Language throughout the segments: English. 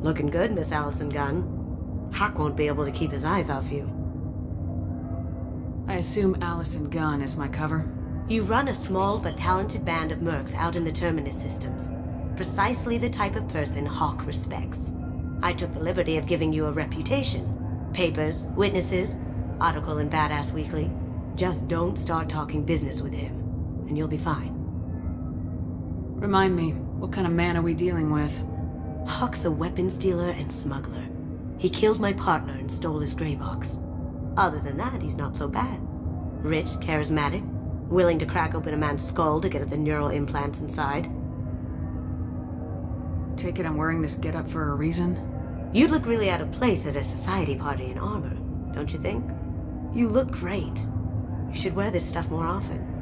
Looking good, Miss Allison Gunn. Hawk won't be able to keep his eyes off you. I assume Allison Gunn is my cover? You run a small but talented band of mercs out in the Terminus systems. Precisely the type of person Hawk respects. I took the liberty of giving you a reputation. Papers, witnesses, article in Badass Weekly. Just don't start talking business with him, and you'll be fine. Remind me, what kind of man are we dealing with? Hawk's a weapons dealer and smuggler. He killed my partner and stole his gray box. Other than that, he's not so bad. Rich, charismatic, willing to crack open a man's skull to get at the neural implants inside. Take it I'm wearing this getup for a reason? You'd look really out of place at a society party in armor, don't you think? You look great. You should wear this stuff more often.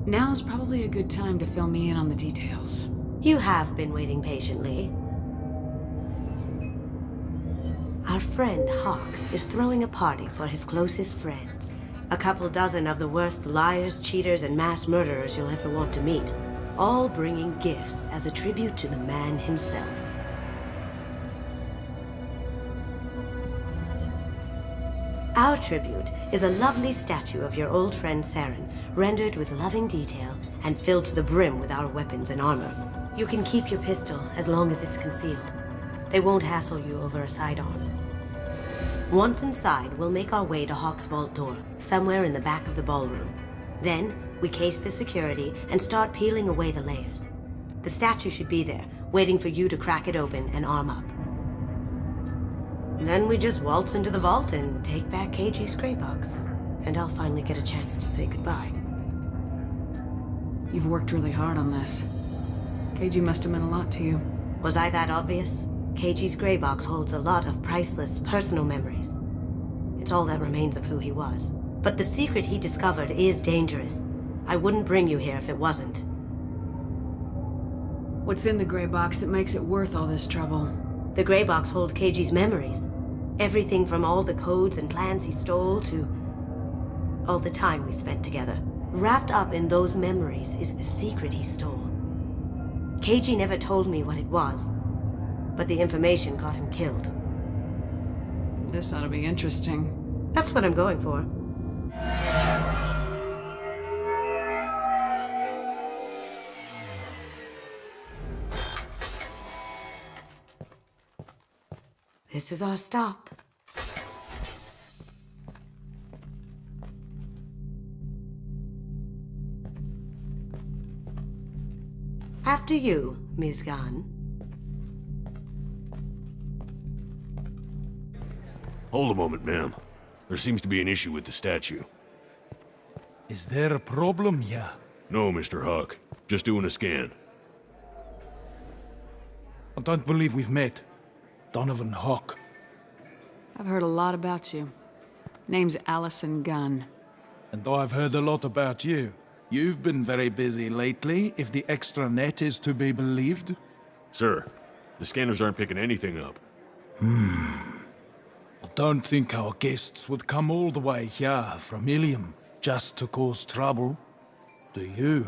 Now's probably a good time to fill me in on the details. You have been waiting patiently. Our friend Hawk is throwing a party for his closest friends. A couple dozen of the worst liars, cheaters, and mass murderers you'll ever want to meet. All bringing gifts as a tribute to the man himself. Our tribute is a lovely statue of your old friend Saren, rendered with loving detail and filled to the brim with our weapons and armor. You can keep your pistol as long as it's concealed. They won't hassle you over a sidearm. Once inside, we'll make our way to Hawk's vault door, somewhere in the back of the ballroom. Then, we case the security and start peeling away the layers. The statue should be there, waiting for you to crack it open and arm up. Then we just waltz into the vault and take back KG's gray box. And I'll finally get a chance to say goodbye. You've worked really hard on this. KG must have meant a lot to you. Was I that obvious? KG's gray box holds a lot of priceless personal memories. It's all that remains of who he was. But the secret he discovered is dangerous. I wouldn't bring you here if it wasn't. What's in the gray box that makes it worth all this trouble? The gray box holds KG's memories. Everything from all the codes and plans he stole to all the time we spent together. Wrapped up in those memories is the secret he stole. KG never told me what it was, but the information got him killed. This ought to be interesting. That's what I'm going for. This is our stop. After you, Ms. Gunn. Hold a moment, ma'am. There seems to be an issue with the statue. Is there a problem here? No, Mr. Hawk. Just doing a scan. I don't believe we've met. Donovan Hawk. I've heard a lot about you. Name's Allison Gunn. And I've heard a lot about you. You've been very busy lately, if the extranet is to be believed. Sir, the scanners aren't picking anything up. I don't think our guests would come all the way here from Ilium just to cause trouble. Do you?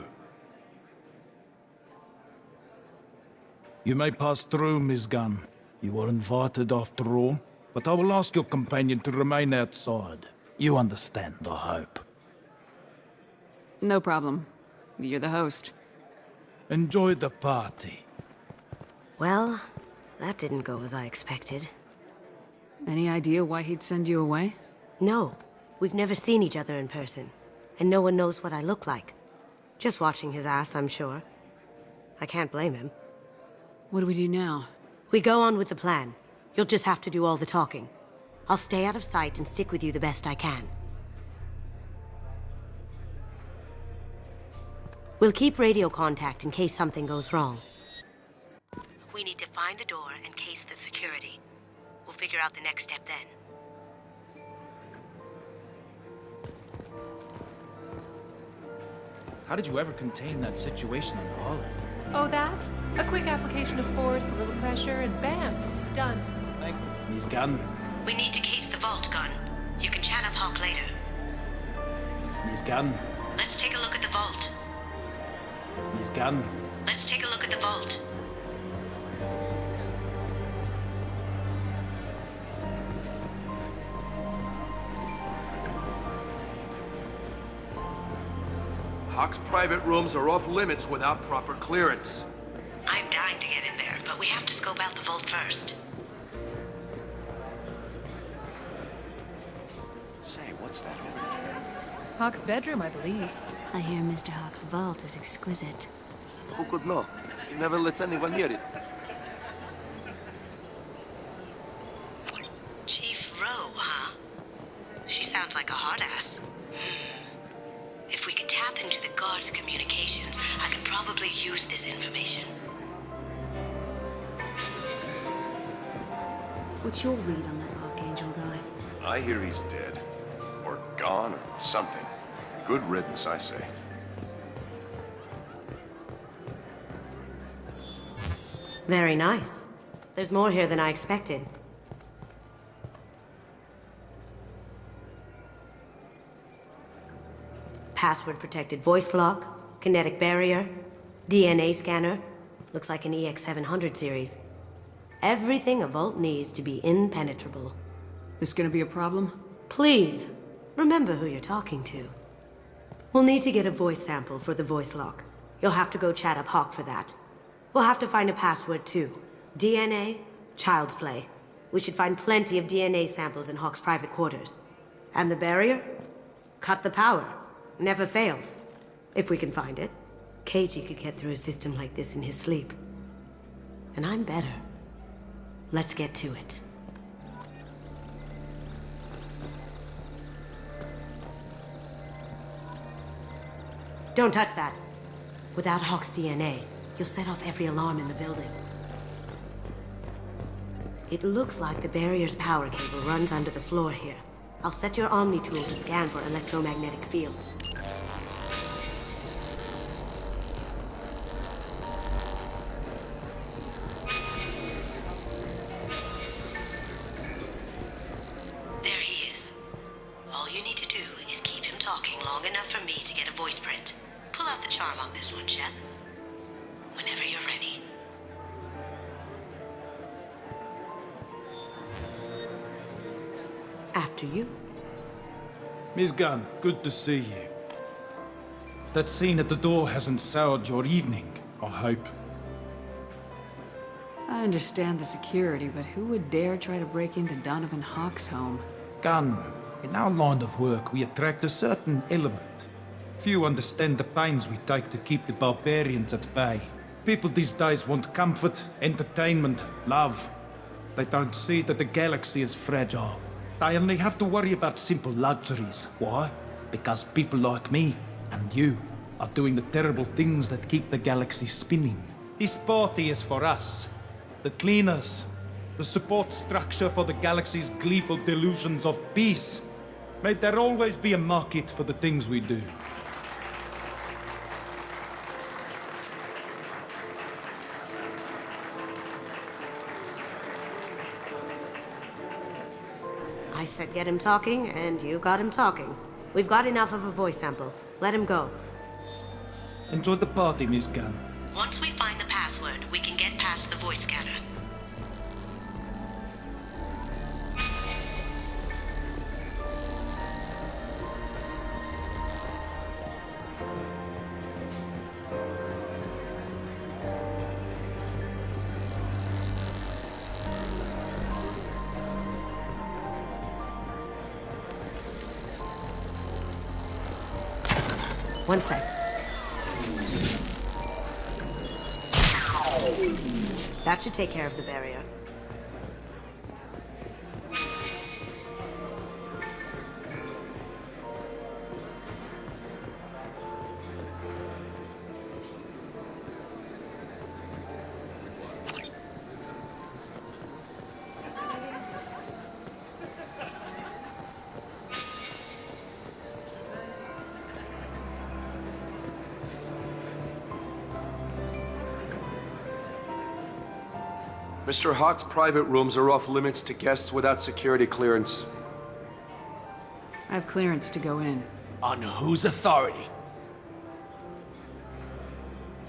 You may pass through, Ms. Gunn. You were invited after all, but I will ask your companion to remain outside. You understand, I hope. No problem. You're the host. Enjoy the party. Well, that didn't go as I expected. Any idea why he'd send you away? No, we've never seen each other in person, and no one knows what I look like. Just watching his ass, I'm sure. I can't blame him. What do we do now? We go on with the plan. You'll just have to do all the talking. I'll stay out of sight and stick with you the best I can. We'll keep radio contact in case something goes wrong. We need to find the door and case the security. We'll figure out the next step then. How did you ever contain that situation on the Olive? Oh, that? A quick application of force, a little pressure, and bam! Done. Thank you. Miss Gunn. We need to case the vault, Gunn. You can chat up Hawk later. Miss Gunn. Let's take a look at the vault. Miss Gunn. Let's take a look at the vault. Hawk's private rooms are off limits without proper clearance. I'm dying to get in there, but we have to scope out the vault first. Say, what's that over there? Hawk's bedroom, I believe. I hear Mr. Hawk's vault is exquisite. Who could know? He never lets anyone near it. Chief Rowe, huh? She sounds like a hard ass. If we could tap into the guard's communications, I could probably use this information. What's your read on that Archangel guy? I hear he's dead. Or gone, or something. Good riddance, I say. Very nice. There's more here than I expected. Password-protected voice lock, kinetic barrier, DNA scanner. Looks like an EX700 series. Everything a vault needs to be impenetrable. This gonna be a problem? Please, remember who you're talking to. We'll need to get a voice sample for the voice lock. You'll have to go chat up Hawk for that. We'll have to find a password too. DNA, child's play. We should find plenty of DNA samples in Hawk's private quarters. And the barrier? Cut the power. Never fails. If we can find it. KG could get through a system like this in his sleep. And I'm better. Let's get to it. Don't touch that. Without Hawk's DNA, you'll set off every alarm in the building. It looks like the barrier's power cable runs under the floor here. I'll set your Omni tool to scan for electromagnetic fields. There he is. All you need to do is keep him talking long enough for me to get a voice print. Pull out the charm on this one, Shep. Whenever you're ready. After you. Miss Gunn, good to see you. That scene at the door hasn't soured your evening, I hope. I understand the security, but who would dare try to break into Donovan Hawk's home? Gunn, in our line of work, we attract a certain element. Few understand the pains we take to keep the barbarians at bay. People these days want comfort, entertainment, love. They don't see that the galaxy is fragile. They only have to worry about simple luxuries. Why? Because people like me and you are doing the terrible things that keep the galaxy spinning. This party is for us, the cleaners, the support structure for the galaxy's gleeful delusions of peace. May there always be a market for the things we do. I said get him talking, and you got him talking. We've got enough of a voice sample. Let him go. Enjoy the party, Miss Gunn. Once we find the password, we can get past the voice scanner. One sec. That should take care of the barrier. Mr. Hawk's private rooms are off limits to guests without security clearance. I have clearance to go in. On whose authority?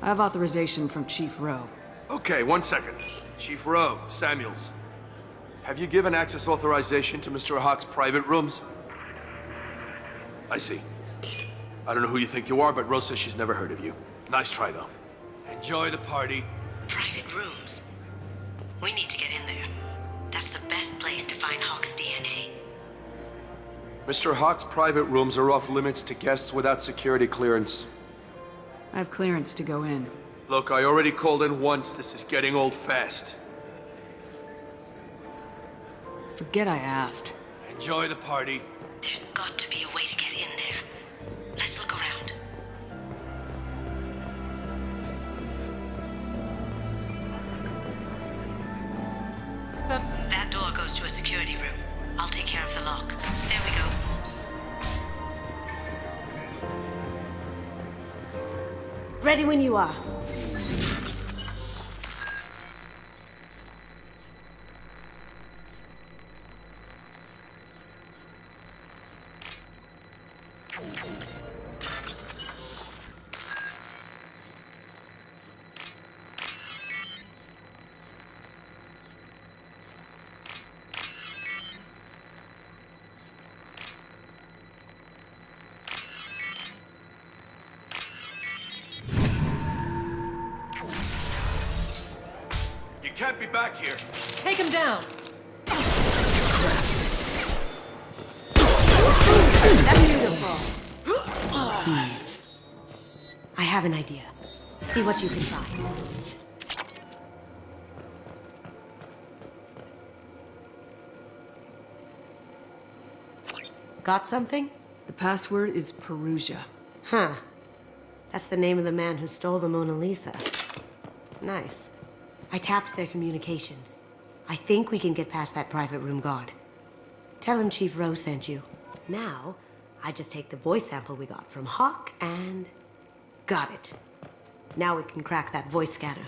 I have authorization from Chief Rowe. Okay, 1 second. Chief Rowe, Samuels. Have you given access authorization to Mr. Hawk's private rooms? I see. I don't know who you think you are, but Rose says she's never heard of you. Nice try, though. Enjoy the party. Private rooms. We need to get in there. That's the best place to find Hawk's DNA. Mr. Hawk's private rooms are off limits to guests without security clearance. I have clearance to go in. Look, I already called in once. This is getting old fast. Forget I asked. Enjoy the party. There's got to be a way to get in there. Let's look around. So, That door goes to a security room. I'll take care of the lock. There we go. Ready when you are. You can't be back here. take him down. That's beautiful. I have an idea. See what you can find. Got something? The password is Perugia. Huh. That's the name of the man who stole the Mona Lisa. Nice. I tapped their communications. I think we can get past that private room guard. Tell him Chief Rowe sent you. Now, I just take the voice sample we got from Hawk and... got it. Now we can crack that voice scatter.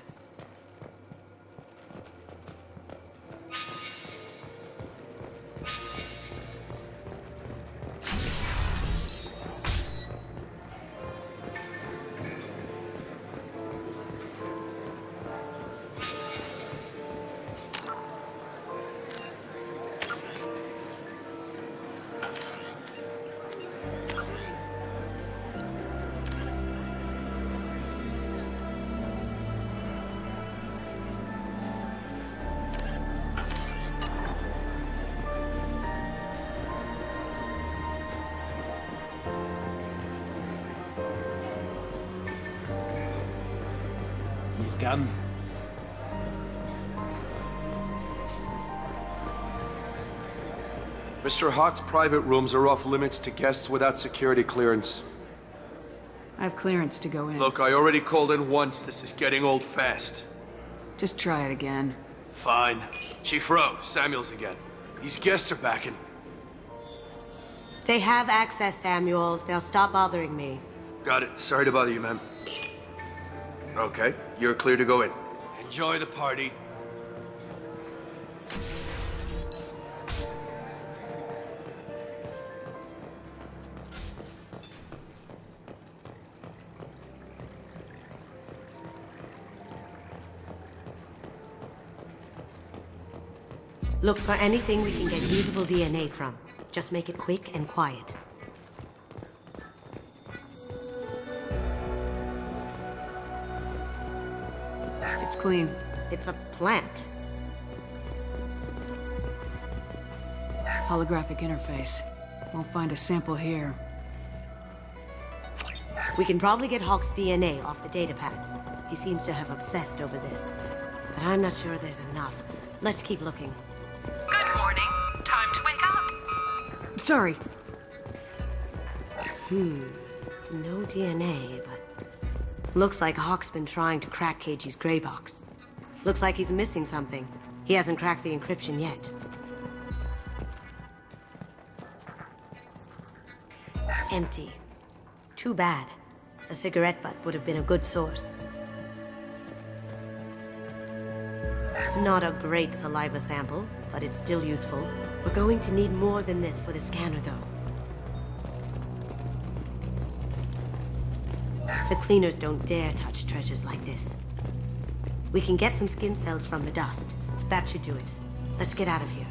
He's gone. Mr. Hawk's private rooms are off limits to guests without security clearance. I have clearance to go in. Look, I already called in once. This is getting old fast. Just try it again. Fine. Chief Rowe, Samuels again. These guests are backing. They have access, Samuels. They'll stop bothering me. Got it. Sorry to bother you, ma'am. Okay, you're clear to go in. Enjoy the party. Look for anything we can get usable DNA from. Just make it quick and quiet. It's clean. It's a plant. Holographic interface. Won't find a sample here. We can probably get Hawk's DNA off the datapad. He seems to have obsessed over this. But I'm not sure there's enough. Let's keep looking. Good morning. Time to wake up. Sorry. No DNA, but... looks like Hawk's been trying to crack KG's gray box. Looks like he's missing something. He hasn't cracked the encryption yet. Empty. Too bad. A cigarette butt would have been a good source. Not a great saliva sample, but it's still useful. We're going to need more than this for the scanner, though. The cleaners don't dare touch treasures like this. We can get some skin cells from the dust. That should do it. Let's get out of here.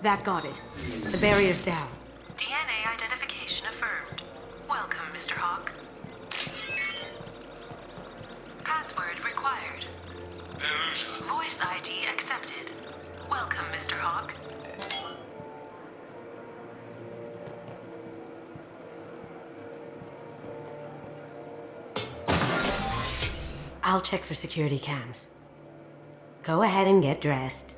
That got it. The barrier's down. DNA identification affirmed. Welcome, Mr. Hawk. Password required. Perusa. Voice ID accepted. Welcome, Mr. Hawk. I'll check for security cams. Go ahead and get dressed.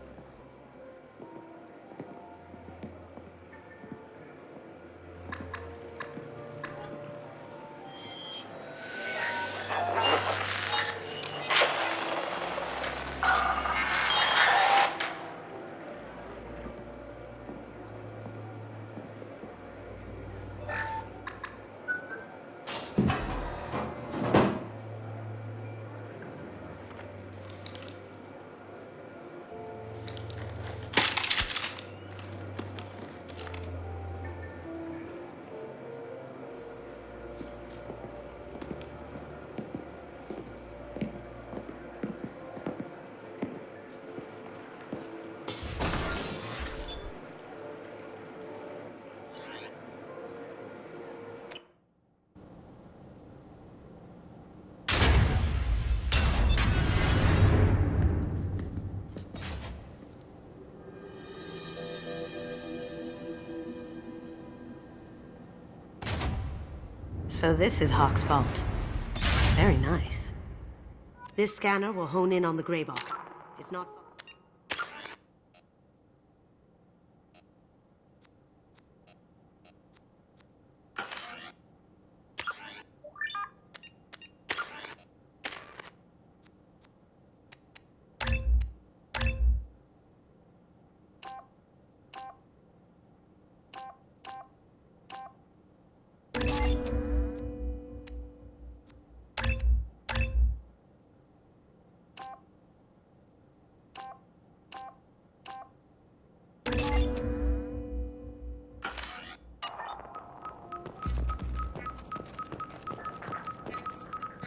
So this is Hawk's vault. Very nice. This scanner will hone in on the gray box. It's not...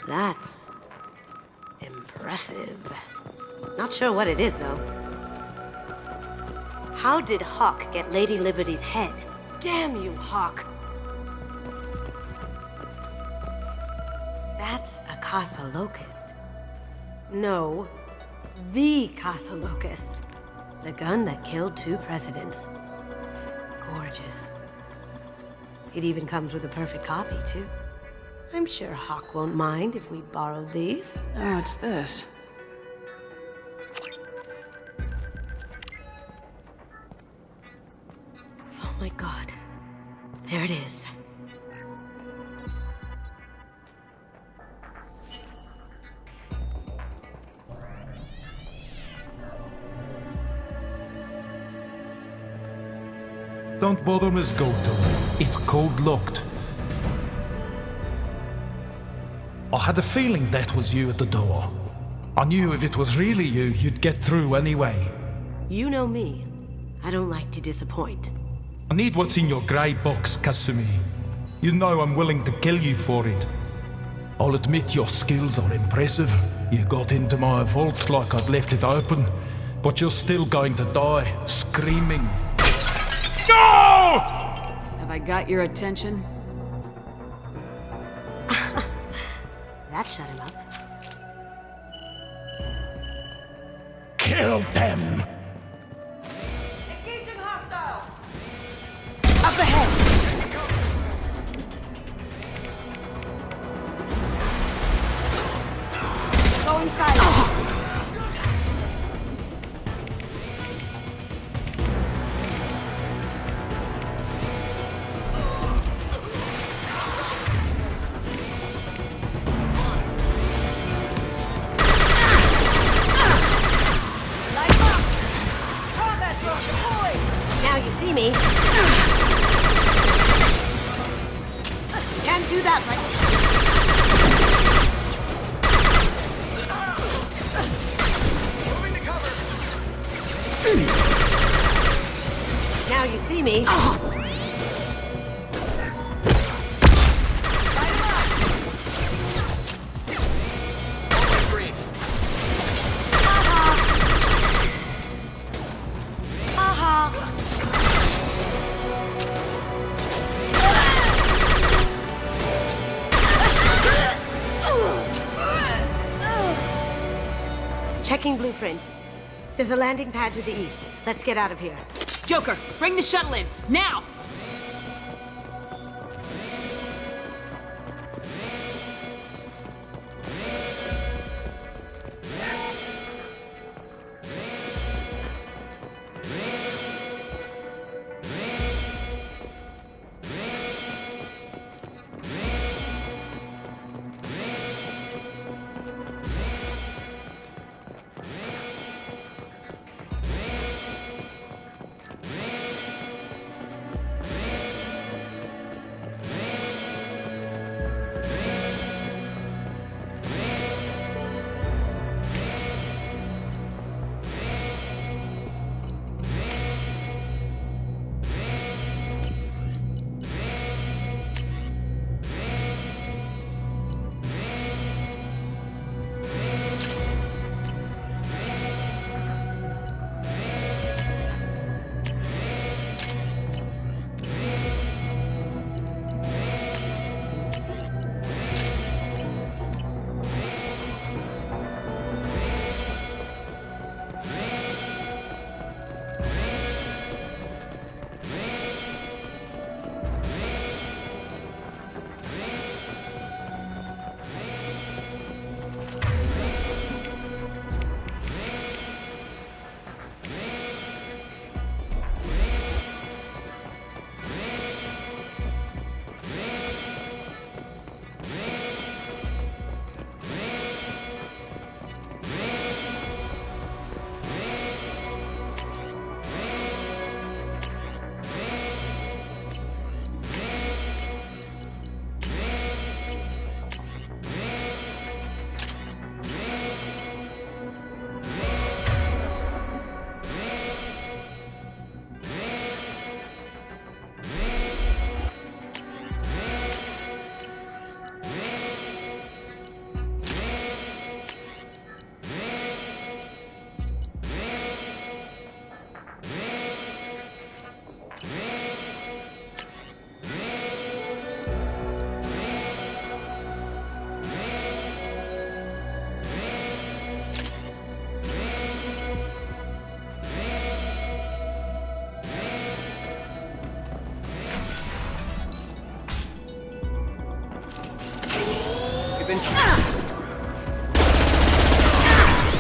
That's impressive. Not sure what it is, though. How did Hawk get Lady Liberty's head? Damn you, Hawk! That's a Casa Locust. No, the Casa Locust. The gun that killed 2 presidents. Gorgeous. It even comes with a perfect copy, too. I'm sure Hawk won't mind if we borrowed these. Oh, what's this? Oh my god. There it is. Don't bother, Miss Goldton. It's code-locked. I had a feeling that was you at the door. I knew if it was really you, you'd get through anyway. You know me. I don't like to disappoint. I need what's in your grey box, Kasumi. You know I'm willing to kill you for it. I'll admit your skills are impressive. You got into my vault like I'd left it open, but you're still going to die, screaming. No! Have I got your attention? That shut him up. Kill them! Engaging hostile! Up ahead! Going silent. Now you see me. Can't do that right. Now you see me. Checking blueprints. There's a landing pad to the east. Let's get out of here. Joker, bring the shuttle in, now!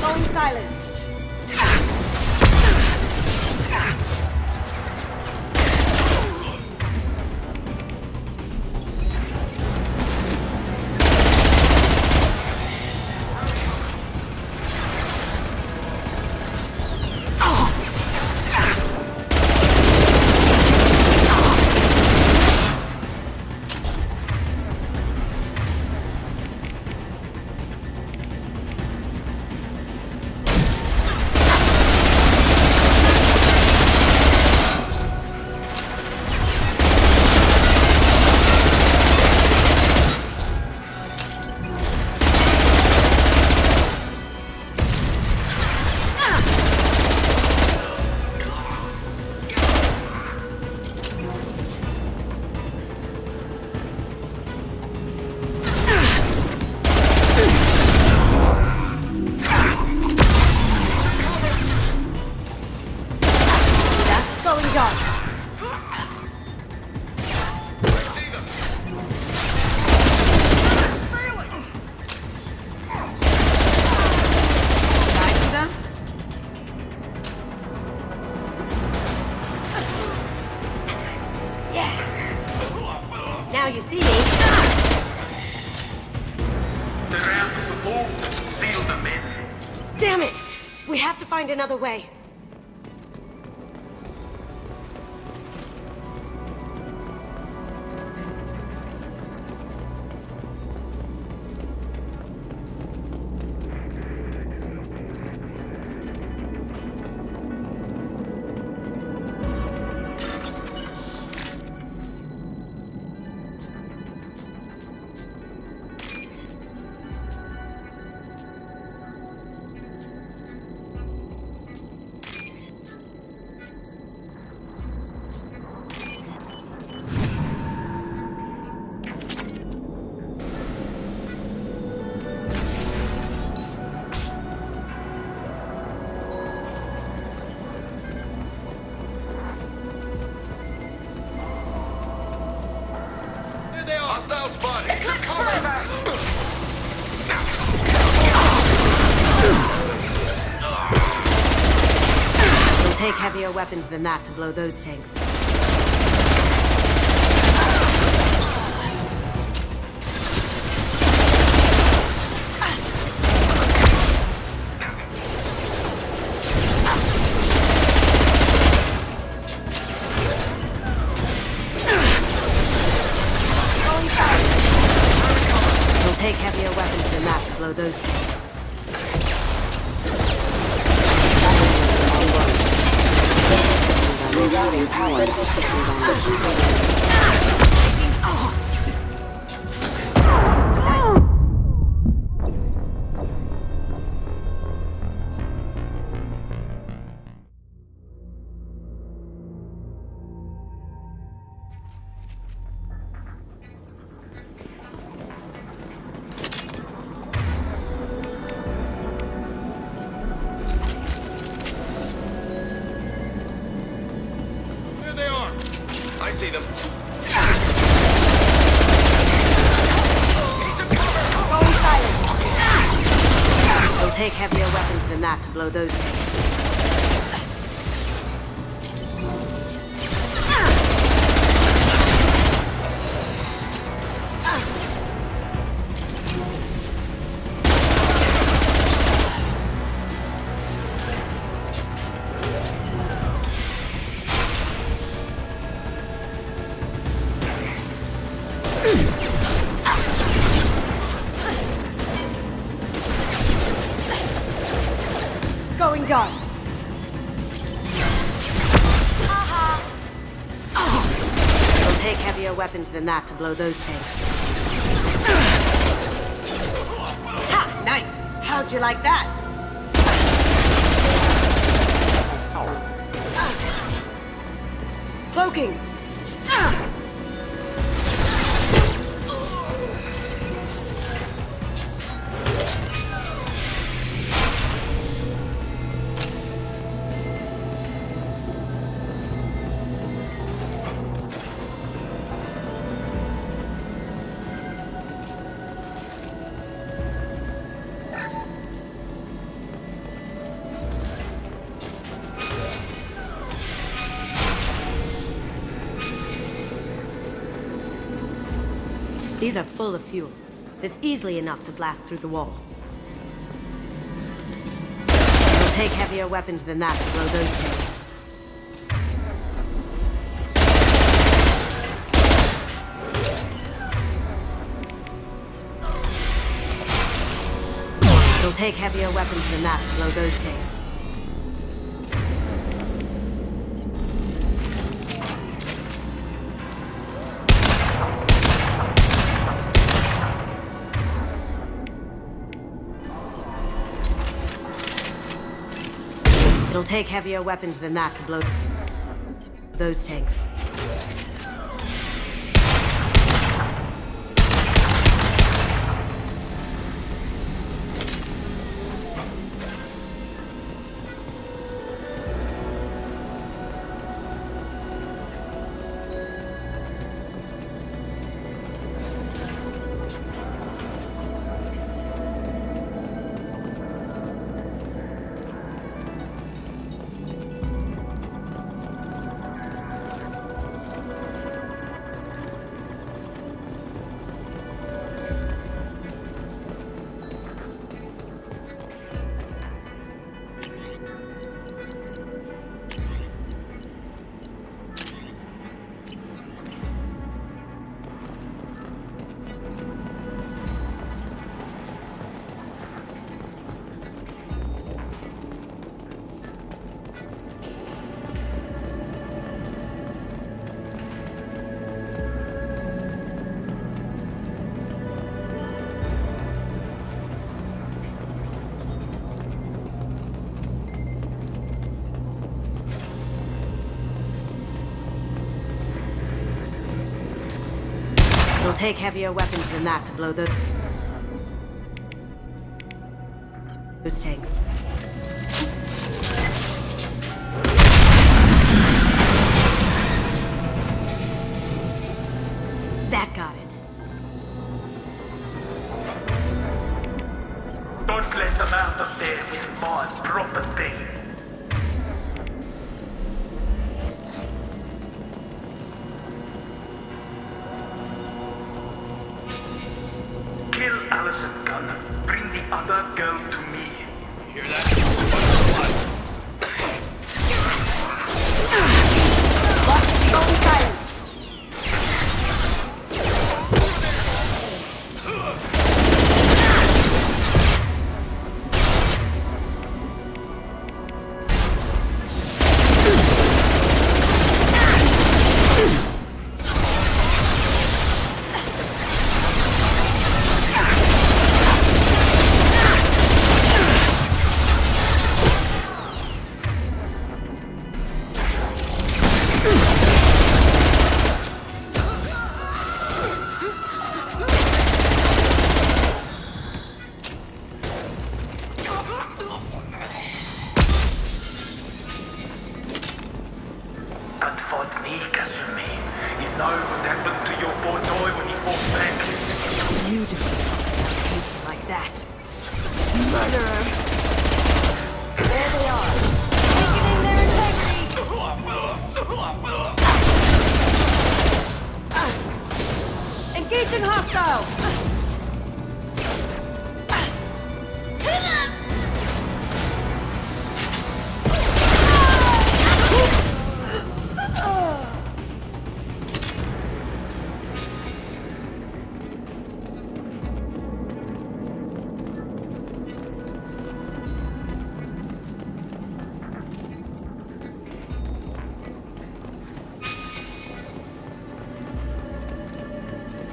Going silent. Damn it! We have to find another way. Take heavier weapons than that to blow those tanks. We'll take heavier weapons than that to blow those tanks. Rerouting power. I see them. Going silent. We'll take heavier weapons than that to blow those tanks. Going dark. We'll take heavier weapons than that to blow those tanks. Ha! Nice! How'd you like that? Cloaking! These are full of fuel. It's easily enough to blast through the wall. It'll take heavier weapons than that to blow those tanks. It'll take heavier weapons than that to blow those tanks. It'll take heavier weapons than that to blow those tanks. It'll take heavier weapons than that to blow those tanks. That got it. Don't let them out of there with my property. Kill Allison Gunn. Bring the other girl to me. You hear that? That fought me, Kasumi. You know what happened to your poor toy when he fought back? You defeat like that. Murderer. There they are. Weakening their integrity. Engaging hostiles!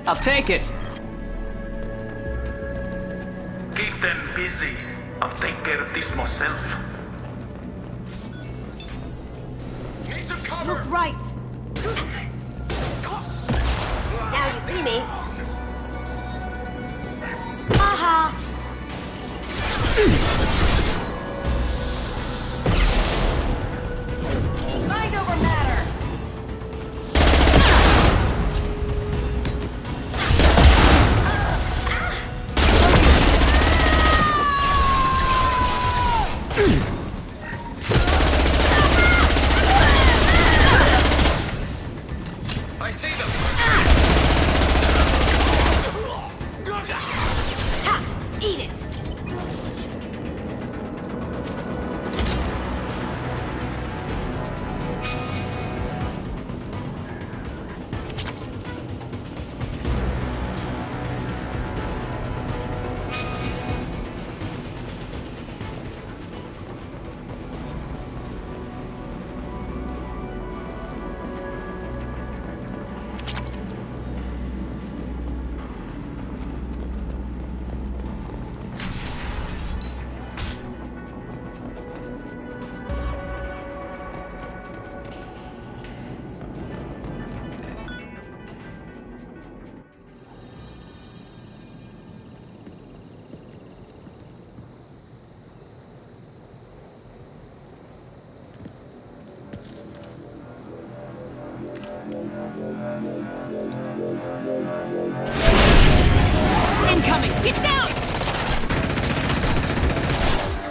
I'll take it. Keep them busy. I'll take care of this myself. Need some cover! Look right. Now you see me. Aha! Mind over matter. I see them! Ha! Eat it. Incoming! It's down!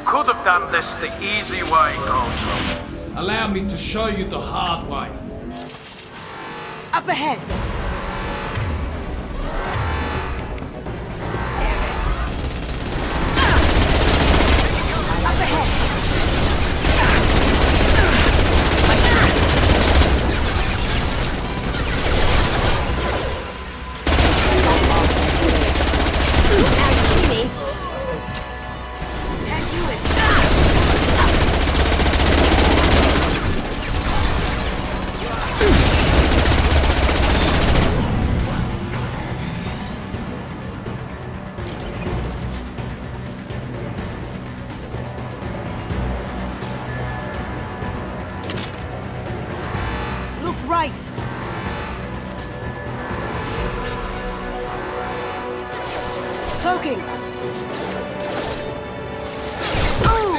Could have done this the easy way, Gojo. Allow me to show you the hard way. Up ahead! Up ahead! Now you see me. Can't do it. Cloaking! Oh!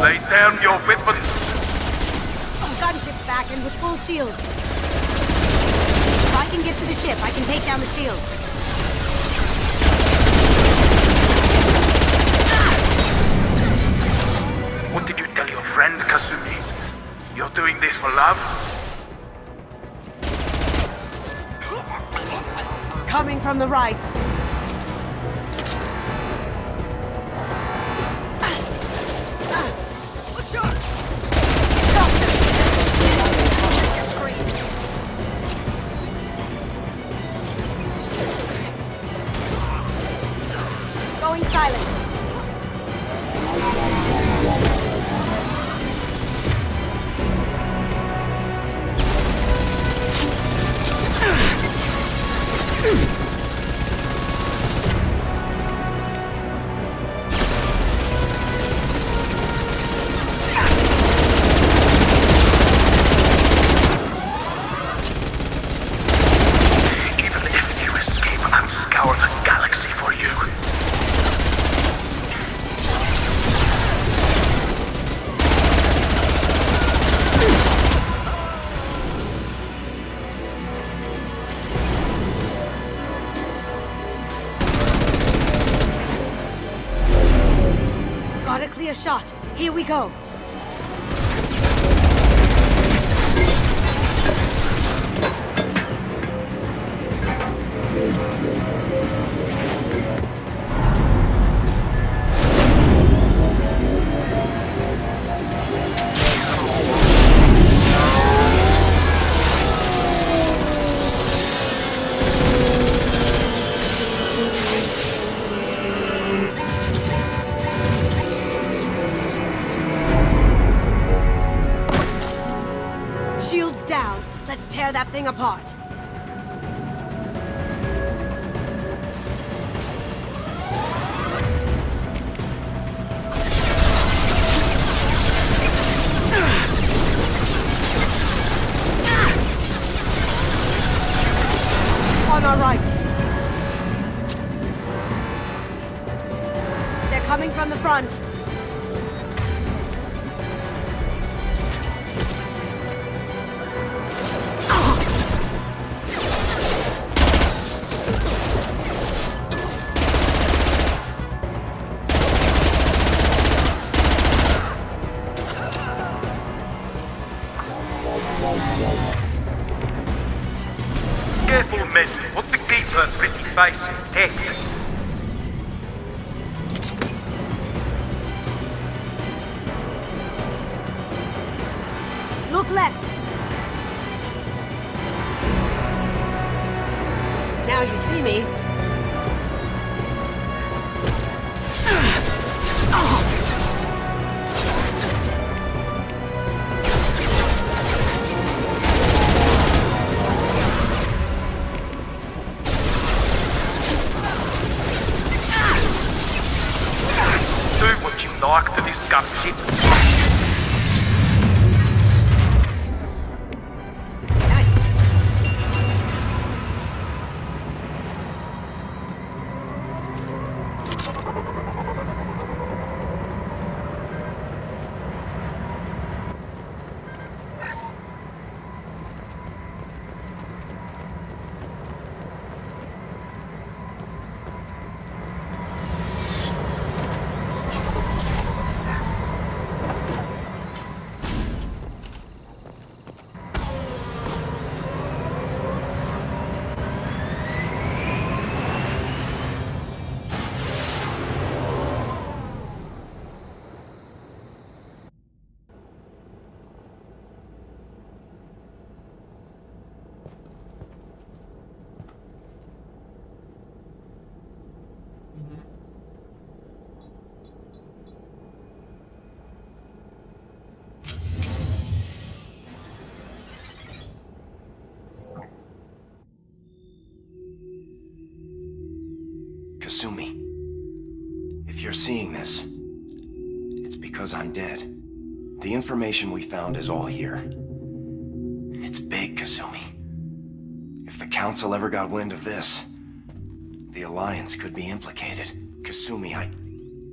Lay down your weapons. Gunship's back and with full shield. If I can get to the ship, I can take down the shield. What did you tell your friend, Kasumi? You're doing this for love? Coming from the right. Going silent. Even if you escape, I'll scour the galaxy for you. Got a clear shot. Here we go. Shields down. Let's tear that thing apart. On our right. They're coming from the front. Careful, men. What the keeper's pretty face is dead. Look left. Now you see me. Do what you like to this gunship. Kasumi, if you're seeing this, it's because I'm dead. The information we found is all here. It's big, Kasumi. If the Council ever got wind of this, the Alliance could be implicated. Kasumi,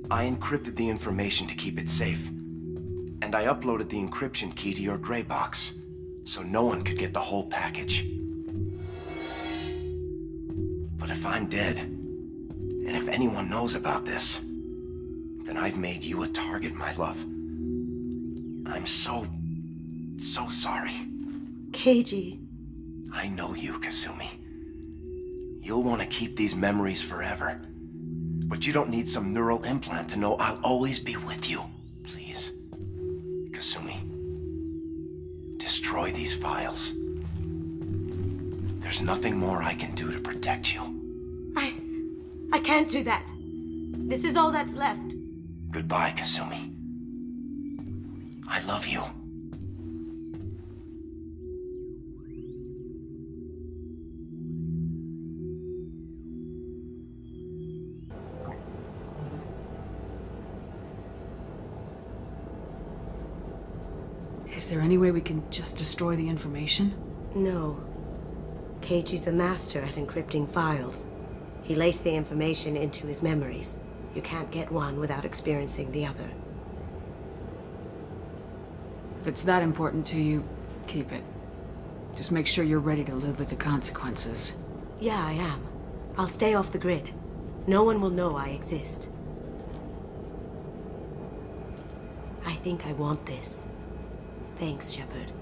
I encrypted the information to keep it safe. And I uploaded the encryption key to your gray box, so no one could get the whole package. But if I'm dead, and if anyone knows about this, then I've made you a target, my love. I'm so sorry. Keiji. I know you, Kasumi. You'll want to keep these memories forever. But you don't need some neural implant to know I'll always be with you. Please. Kasumi. Destroy these files. There's nothing more I can do to protect you. I can't do that. This is all that's left. Goodbye, Kasumi. I love you. Is there any way we can just destroy the information? No. Keiji's a master at encrypting files. He laced the information into his memories. You can't get one without experiencing the other. If it's that important to you, keep it. Just make sure you're ready to live with the consequences. Yeah, I am. I'll stay off the grid. No one will know I exist. I think I want this. Thanks, Shepard.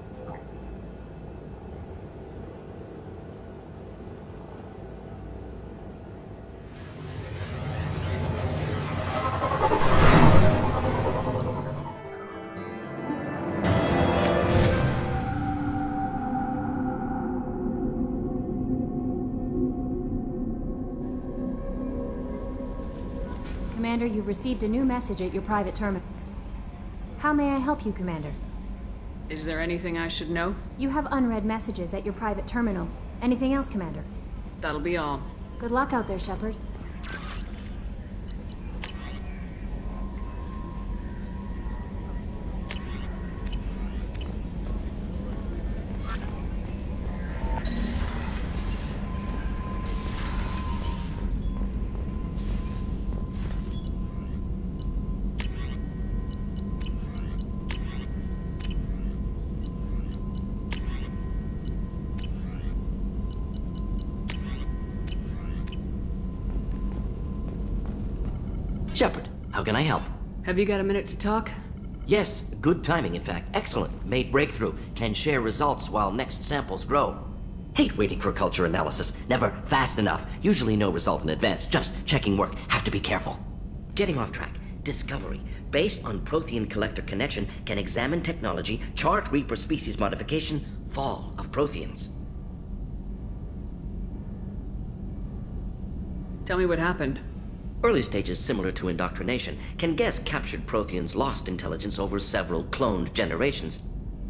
Commander, you've received a new message at your private terminal. How may I help you, Commander? Is there anything I should know? You have unread messages at your private terminal. Anything else, Commander? That'll be all. Good luck out there, Shepard. Shepard, how can I help? Have you got a minute to talk? Yes, good timing, in fact. Excellent. Made breakthrough. Can share results while next samples grow. Hate waiting for culture analysis. Never fast enough. Usually no result in advance. Just checking work. Have to be careful. Getting off track. Discovery. Based on Prothean collector connection, can examine technology, chart Reaper species modification, fall of Protheans. Tell me what happened. Early stages similar to indoctrination. Can guess captured Protheans lost intelligence over several cloned generations.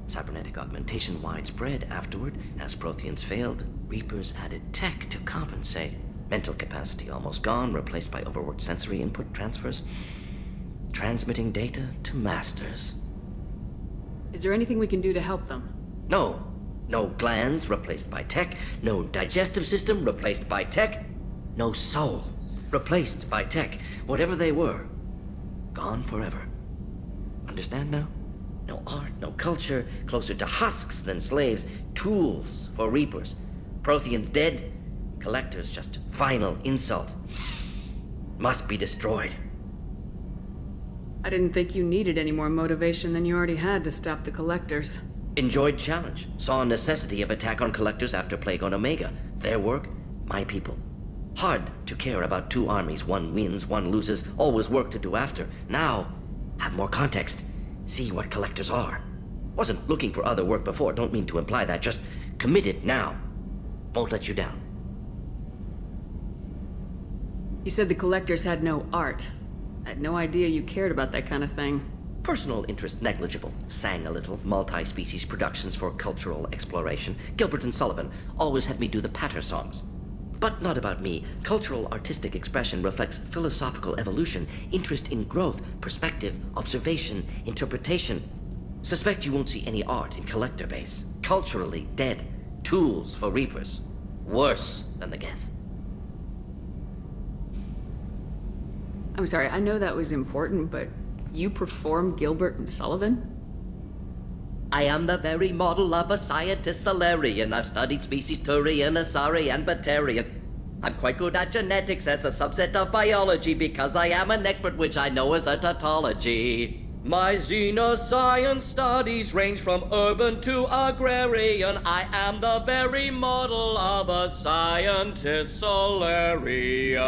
Cybernetic augmentation widespread afterward. As Protheans failed, Reapers added tech to compensate. Mental capacity almost gone, replaced by overworked sensory input transfers. Transmitting data to masters. Is there anything we can do to help them? No. No glands replaced by tech. No digestive system replaced by tech. No soul replaced by tech. Whatever they were, gone forever. Understand now? No art, no culture, closer to husks than slaves, tools for Reapers. Protheans dead, collectors just final insult. Must be destroyed. I didn't think you needed any more motivation than you already had to stop the collectors. Enjoyed challenge. Saw necessity of attack on collectors after Plague on Omega. Their work, my people. Hard to care about two armies. One wins, one loses. Always work to do after. Now, have more context. See what collectors are. Wasn't looking for other work before. Don't mean to imply that. Just committed now. Won't let you down. You said the collectors had no art. I had no idea you cared about that kind of thing. Personal interest negligible. Sang a little. Multi-species productions for cultural exploration. Gilbert and Sullivan always had me do the patter songs. but not about me. Cultural artistic expression reflects philosophical evolution, interest in growth, perspective, observation, interpretation. Suspect you won't see any art in collector base. Culturally dead. Tools for reapers. Worse than the Geth. I'm sorry, I know that was important, but you perform Gilbert and Sullivan? I am the very model of a scientist Salarian. I've studied species Turian, Asari, and Batarian. I'm quite good at genetics as a subset of biology because I am an expert, which I know is a tautology. My xenoscience studies range from urban to agrarian. I am the very model of a scientist Salarian.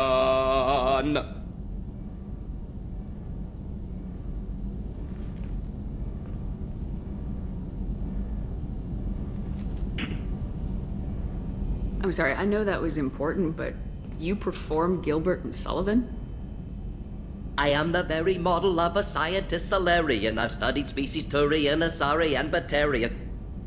I'm sorry, I know that was important, but you perform Gilbert and Sullivan? I am the very model of a scientist Salarian. I've studied species Turian, Asari, and Batarian.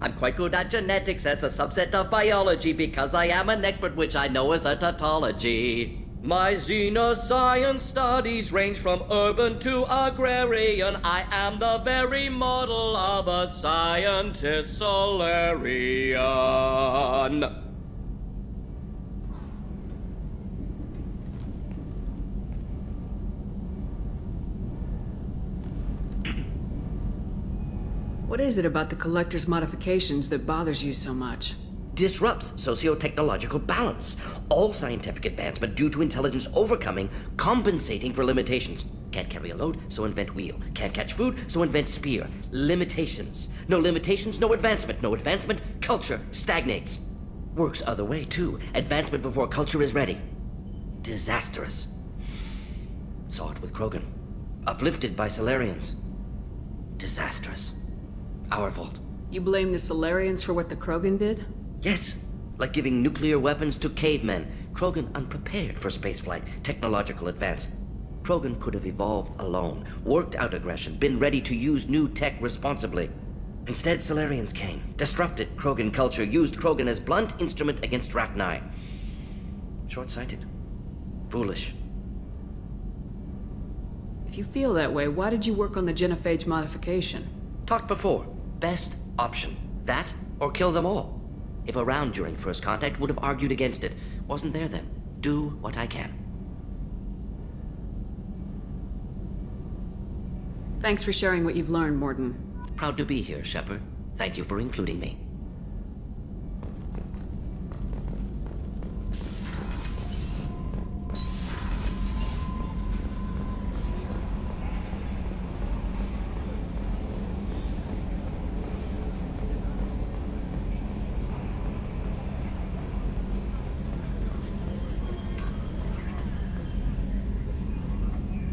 I'm quite good at genetics as a subset of biology because I am an expert, which I know is a tautology. My xenoscience studies range from urban to agrarian. I am the very model of a scientist Salarian. What is it about the Collector's modifications that bothers you so much? Disrupts socio-technological balance. All scientific advancement due to intelligence overcoming, compensating for limitations. Can't carry a load, so invent wheel. Can't catch food, so invent spear. Limitations. No limitations, no advancement. No advancement, culture stagnates. Works other way, too. Advancement before culture is ready. Disastrous. Saw it with Krogan. Uplifted by Salarians. Disastrous. Our fault. You blame the Salarians for what the Krogan did? Yes. Like giving nuclear weapons to cavemen. Krogan unprepared for spaceflight, technological advance. Krogan could have evolved alone, worked out aggression, been ready to use new tech responsibly. Instead, Salarians came, disrupted Krogan culture, used Krogan as blunt instrument against Rachni. Short-sighted. Foolish. If you feel that way, why did you work on the genophage modification? Talked before. Best option. That, or kill them all. If around during first contact, would have argued against it. Wasn't there then. Do what I can. Thanks for sharing what you've learned, Mordin. Proud to be here, Shepard. Thank you for including me.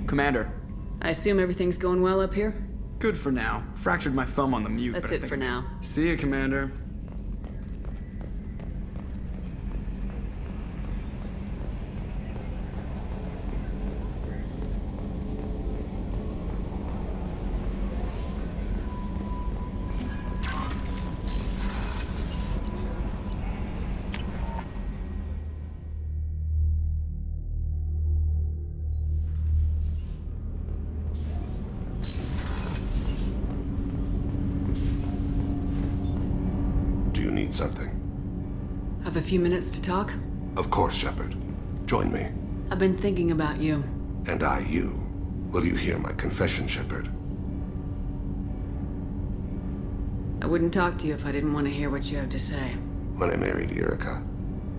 Commander. I assume everything's going well up here? Good for now. Fractured my thumb on the mute. That's it for now. See you, Commander. Something. Have a few minutes to talk? Of course, Shepard. Join me. I've been thinking about you. And I you. Will you hear my confession, Shepard? I wouldn't talk to you if I didn't want to hear what you have to say. When I married Yrica,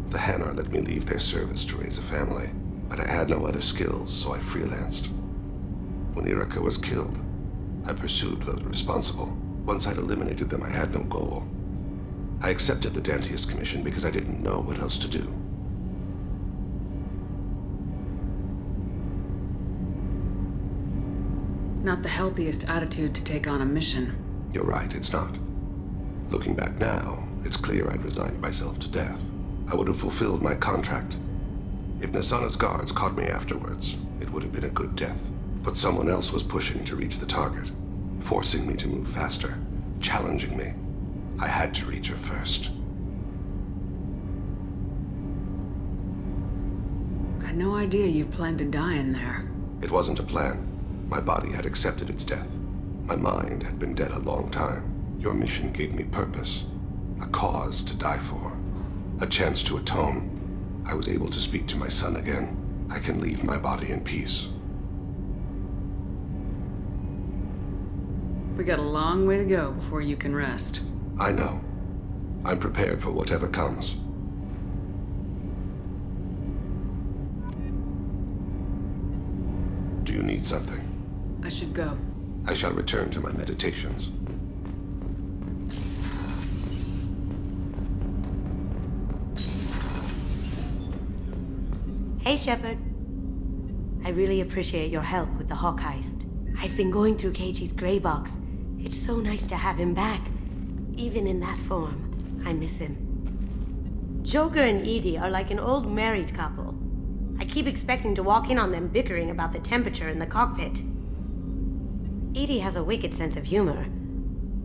the Hanar let me leave their service to raise a family, but I had no other skills, so I freelanced. When Yrica was killed, I pursued those responsible. Once I'd eliminated them, I had no goal. I accepted the Dantius Commission because I didn't know what else to do. Not the healthiest attitude to take on a mission. You're right, it's not. Looking back now, it's clear I'd resigned myself to death. I would have fulfilled my contract. If Nasana's guards caught me afterwards, it would have been a good death. But someone else was pushing to reach the target, forcing me to move faster, challenging me. I had to reach her first. had no idea you planned to die in there. It wasn't a plan. My body had accepted its death. My mind had been dead a long time. Your mission gave me purpose. A cause to die for. A chance to atone. I was able to speak to my son again. I can leave my body in peace. We got a long way to go before you can rest. I know. I'm prepared for whatever comes. Do you need something? I should go. I shall return to my meditations. Hey, Shepard. I really appreciate your help with the Hawk heist. I've been going through Keiichi's gray box. It's so nice to have him back. Even in that form, I miss him. Joker and EDI are like an old married couple. I keep expecting to walk in on them bickering about the temperature in the cockpit. EDI has a wicked sense of humor.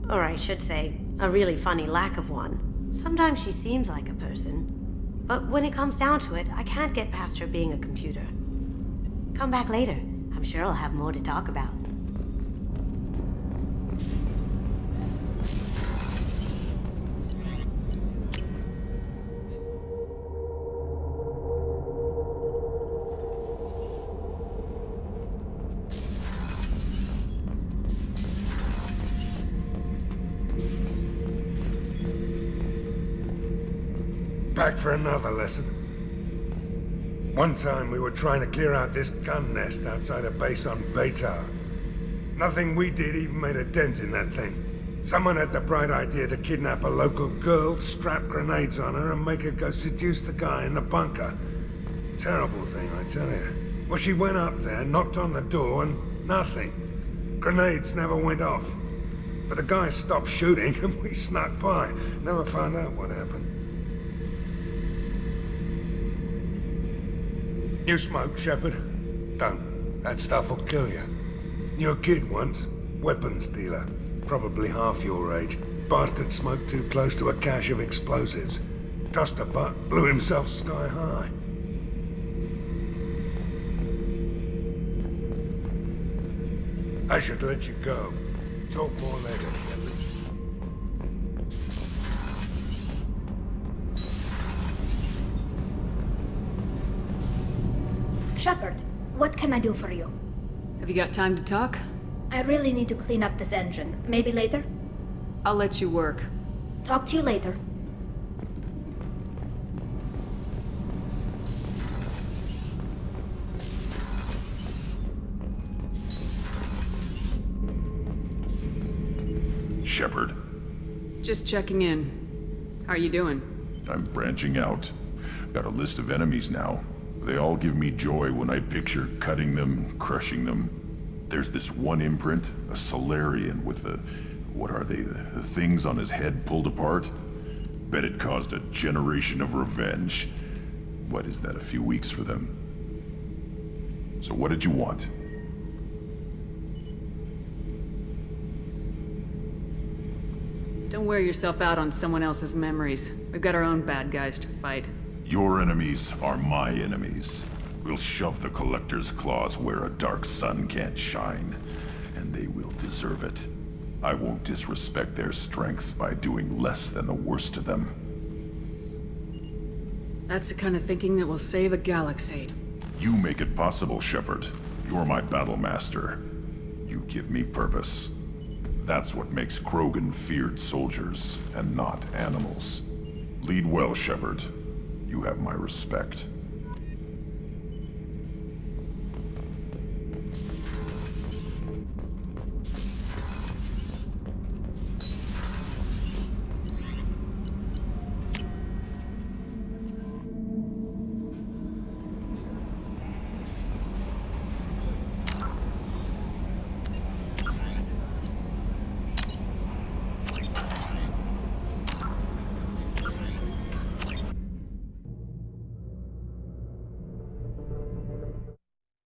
Or I should say, a really funny lack of one. Sometimes she seems like a person. But when it comes down to it, I can't get past her being a computer. Come back later. I'm sure I'll have more to talk about. Back for another lesson. One time we were trying to clear out this gun nest outside a base on Vatar. Nothing we did even made a dent in that thing. Someone had the bright idea to kidnap a local girl, strap grenades on her, and make her go seduce the guy in the bunker. Terrible thing, I tell you. Well, she went up there, knocked on the door, and nothing. Grenades never went off. But the guy stopped shooting, and we snuck by. Never found out what happened. You smoke, Shepard? Don't. That stuff will kill you. You're a kid once. Weapons dealer. Probably half your age. Bastard smoked too close to a cache of explosives. Tossed a butt, blew himself sky high. I should let you go. Talk more later, Shepard. Shepard, what can I do for you? Have you got time to talk? I really need to clean up this engine. Maybe later? I'll let you work. Talk to you later. Shepard. Just checking in. How are you doing? I'm branching out. Got a list of enemies now. They all give me joy when I picture cutting them, crushing them. There's this one imprint, a Solarian with the... what are they? The things on his head pulled apart? Bet it caused a generation of revenge. What is that, a few weeks for them? So what did you want? Don't wear yourself out on someone else's memories. We've got our own bad guys to fight. Your enemies are my enemies. We'll shove the Collector's claws where a dark sun can't shine, and they will deserve it. I won't disrespect their strength by doing less than the worst to them. That's the kind of thinking that will save a galaxy. You make it possible, Shepard. You're my battle master. You give me purpose. That's what makes Krogan feared soldiers, and not animals. Lead well, Shepard. You have my respect.